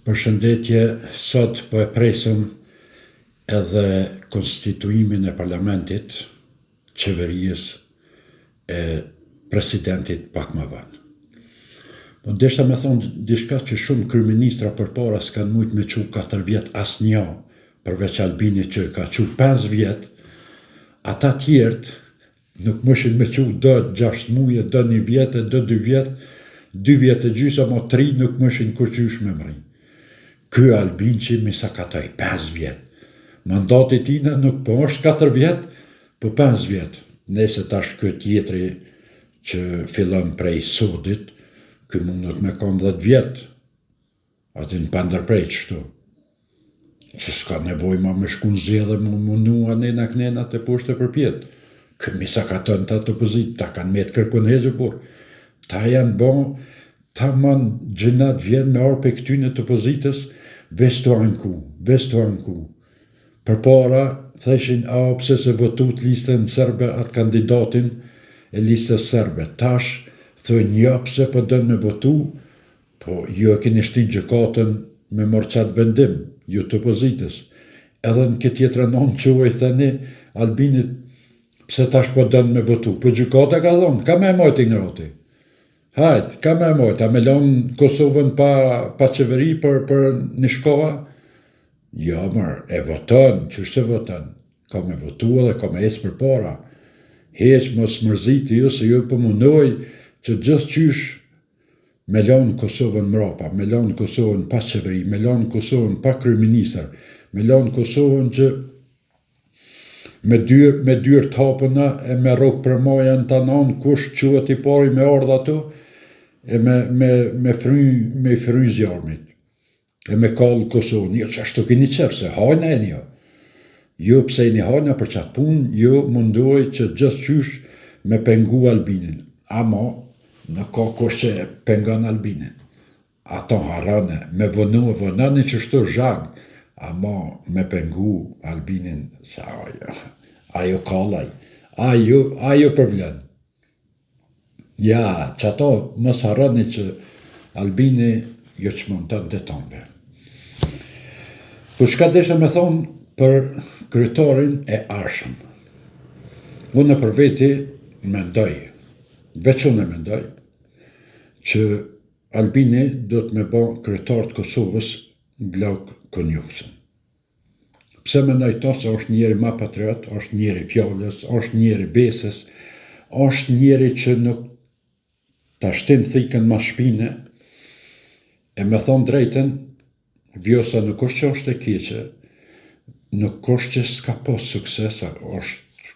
Përshëndetje, sot po e presëm edhe konstituimin e parlamentit, qeverisë e presidentit pak më vonë. Po ndeshta me thonë diçka që shumë kryeministra përpara s'kan mujt me çu 4 vjet asnjë, përveç Albinit që ka çu 5 vjet, ata tjerët nuk mëshin me çu do 6 muaj, do 1 vjet, do 2 vjet, 2 vjet e gjysmë apo 3 nuk mëshin kurqysh me mri. Ky Albin që mi sa katoj 5 vjet. Mandati tina nuk po është 4 vjet, po 5 vjet. Nëse tash ky tjetri që fillon prej sodit, ky mundet me kon 10 vjet. Aty në pandërprej kështu. Që s'ka nevoj ma me shku në zjedhe më munua nena kënena të poshtë e përpjet. Ky mi sa katon të atë opozit, ta kanë me të kërkun hezë, por ta janë bon, ta man gjënat vjen me arpe këtyne të opozitës, vestu anku. Për para, theshin, pse se votut listën serbe atë kandidatin e listës serbe. Tash, thënë, ja pse për dënë me votu, po ju e keni shti gjëkatën me mërë qatë vendim, ju të opozitës. Edhe në këtë tjetër anon që u e thëni, Albinit, pse tash për dënë me votu. Po gjëkata ka thonë, ka me mojtë i ngrati. Hajt, ka me mojtë, a me lonë Kosovën pa qeveri për një shkova? Ja, mërë, e voton, qështë e voton? Ka me votu edhe ka me esë për para. Heq mos mërziti ju se ju pëmunoj që gjithë qysh me lonë Kosovën mrapa, me lonë Kosovën pa qeveri, me lonë Kosovën pa kryeministër, me lonë Kosovën që me dyrë të hapëna e me rokë për mojen të anon, kush quhet i pari me ardha tu, e me fry zjarmit, e me kallë Kosovën. Jo që ashtu kini qef, se hajna e një. Jo pse i një hajna për qatë punë, jo mundoj që gjithë qysh me pengu Albinin. Ama, në ka kush që pengon Albinin. Ato harane, me vënani që shtu zhag, ama me pengu Albinin, sa ajo kallaj, ajo përvlen. Ja, që ato mos harani që Albini jo që montan të tombe. Po shka desha me thonë për kryetarin e arshëm. Unë për veti mendoj, veç unë mendoj, që Albini do të me bo kryetar të Kosovës Glauk Konjufsën. Pse mendoj to se është njeri ma patriot, është njeri fjallës, është njeri besës, është njeri që nuk ta shtin thikën ma shpine, e me thonë drejten, Vjosa nuk është që është e keqe, nuk është që s'ka pas sukses,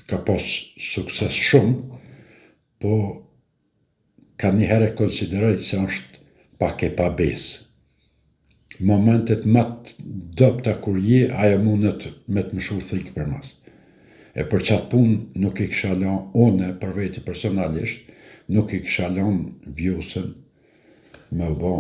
ka pas sukses shumë, po ka njëherë e konsideroj se është pak e pa besë. Momentet më të dopta kur je, aja mundet me të mëshu thikë për mas. E për qatë punë nuk i kisha lan, one për veti personalisht, nuk i kisha lan Vjosën me u bo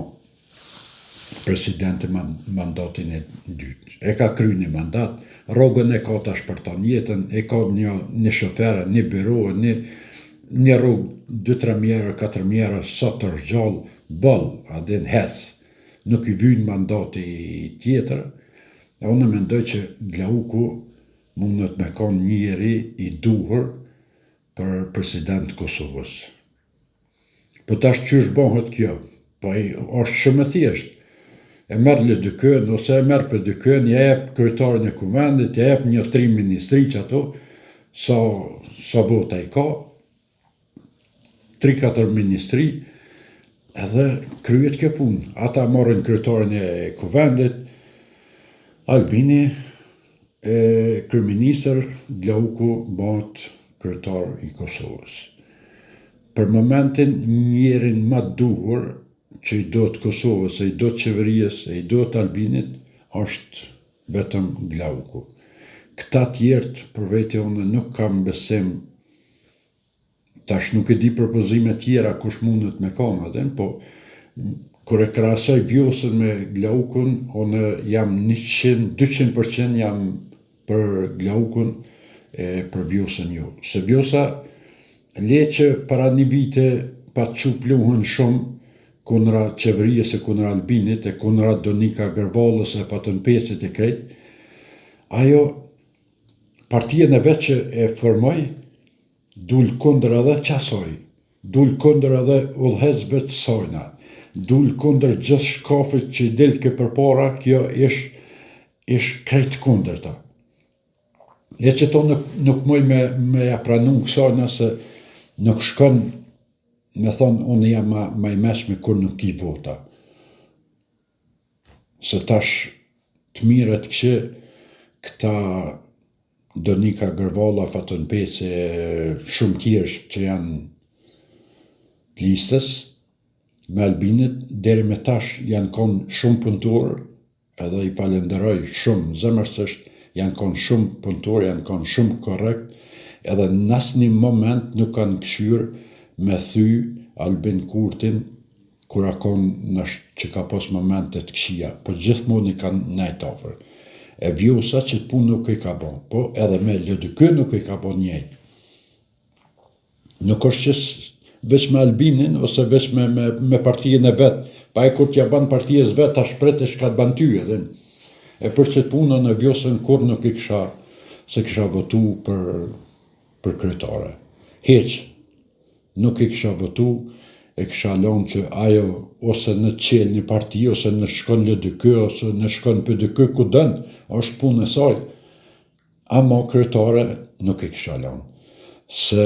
presidenti mandatin e dytë. E ka kry një mandat, rrogën e ka tash për ta jetën, e ka një shofere, një biro, një rrugë 2-3 mjera, 4 mjera, sa të rgjallë, bëllë, adin hec, nuk i vynë mandati tjetër, e unë mendoj që Glauku mundet me kon njeri i duhur për president Kosovës. Po tash qysh bëhet kjo? Po është shumë e thjesht. E merë le dykën, ose e merë për dykën, ja jep kryetarin e kuvendit, ja jep një 3 ministri që ato, sa vota i ka, 3-4 ministri, edhe kryet kjo punë. Ata morën kryetarin e kuvendit, Albini, kryeministër, Glauku bëhet kryetar i Kosovës. Për momentin njerin ma duhur që i do të Kosovës, e i do të qeverijës, e i do të Albinit, është vetëm Glauku. Këta tjertë, për vete unë, nuk kam besim, tash nuk e di propozime tjera kush mundet me kam edhe, po kur e krasoj Vjosën me Glaukun, unë jam 200% jam për Glaukun e për Vjosën jo. Se Vjosa le që para një vite pa të qu pluhën shumë, kundra qeverisë, kundra Albinit, e kundra Donika Gërvollës, e Fatën Pecit e krejt, ajo partien e vetë që e formoj, dul kundër edhe qasoj, dul kundër edhe udhëhecëve të sojna, dul kundër gjithë shkafit që i del ke përpara, kjo ish krejt kundër ta. E që to nuk moj me ja pranu kësajna se nuk shkon me thonë unë jam ma i meshme kur nuk i vota. Se tash të mirët këshë këta Donika Gërvolla, Fatën Peci, shumë tjerë që janë të listës, me Albinit, deri me tash janë konë shumë punëtor, edhe i falenderoj shumë zemërsisht, janë konë shumë punëtor, janë konë shumë korrekt, edhe në asnjë moment nuk kanë këshyrë me thy Albin Kurtin, kur akon që ka pas momente të këqija, po gjithmonë i kanë nejt ofër. E vjosa që të punë nuk i ka bon, po edhe me LDK nuk i ka bon njëjtë. Nuk është që veç me Albinin, ose veç me partijen e vetë, pa e kur t'ja ban partijes vetë, ta shprete shka të ban ty edhe. E për që të punën e vjosën kur nuk i kisha votu për kryetare. Heq, nuk i kisha votu, e kisha lonë që ajo ose në qelë një parti, ose në shkon LDK, ose në shkon PDK, ku dënë, është punë e saj. Ama kryetare nuk i kisha lonë. Se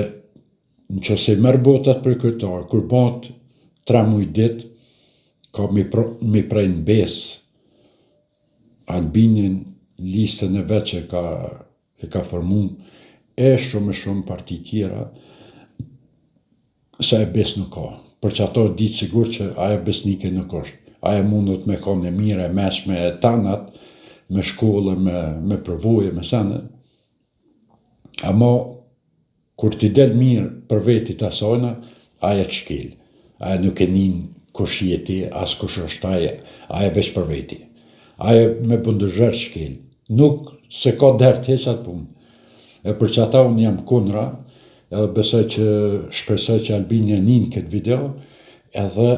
në që se merë votat për kryetare, kur bëhet 3 muj dit, ka mi prejnë besë Albinin, listën e vetë që e ka formu, e shumë parti tjera, se e besë nuk ka. Për që ato ditë sigur që aja besnike nuk është. Aja mundët me konë e mire, e meshme, e tanat, me shkolle, me përvoje, me sene. Ama, kur t'i del mirë për vetit asajna, aja të shkel. Aja nuk e nin kush jeti, as kush është aja veç për veti. Aja me bëndëzher shkel. Nuk se ka dherë të heqat punë. E për që ata unë jam kundra, edhe besoj që shpresoj që Albini e nin këtë video, edhe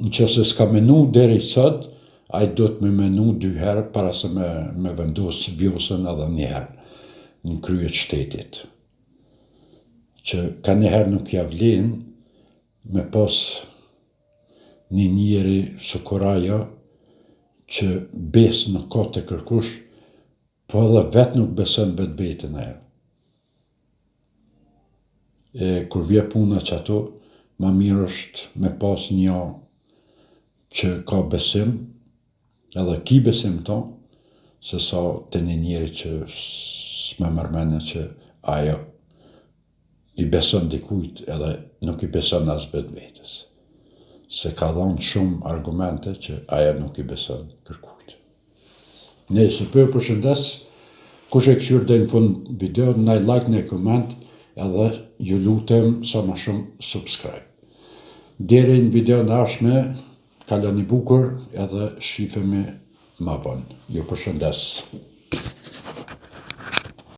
në që se s'ka menu deri sot, a i do të me menu 2 herë para se me vendos vjosën edhe 1 herë në kryet shtetit. Që ka 1 herë nuk javlin me pas një njeri sukurajo që besë nuk ka të kërkush, po edhe vetë nuk besën vetë vetën e. Kur vje puna që ato, ma mirë është me pas një që ka besim, edhe ki besim ton, se sa të një njeri që s'me mërmene që ajo i beson dikujt edhe nuk i beson as vetë vetës. Se ka dhonë shumë argumente që ajo nuk i beson kërkujt. Nëse përshëndes, kush e këshyrë dhe në fund video, naj like, naj koment, edhe ju lutem sa ma shumë subscribe. Deri në video në ardhshme, kaloni bukur edhe shifemi ma vonë. Ju përshëndes.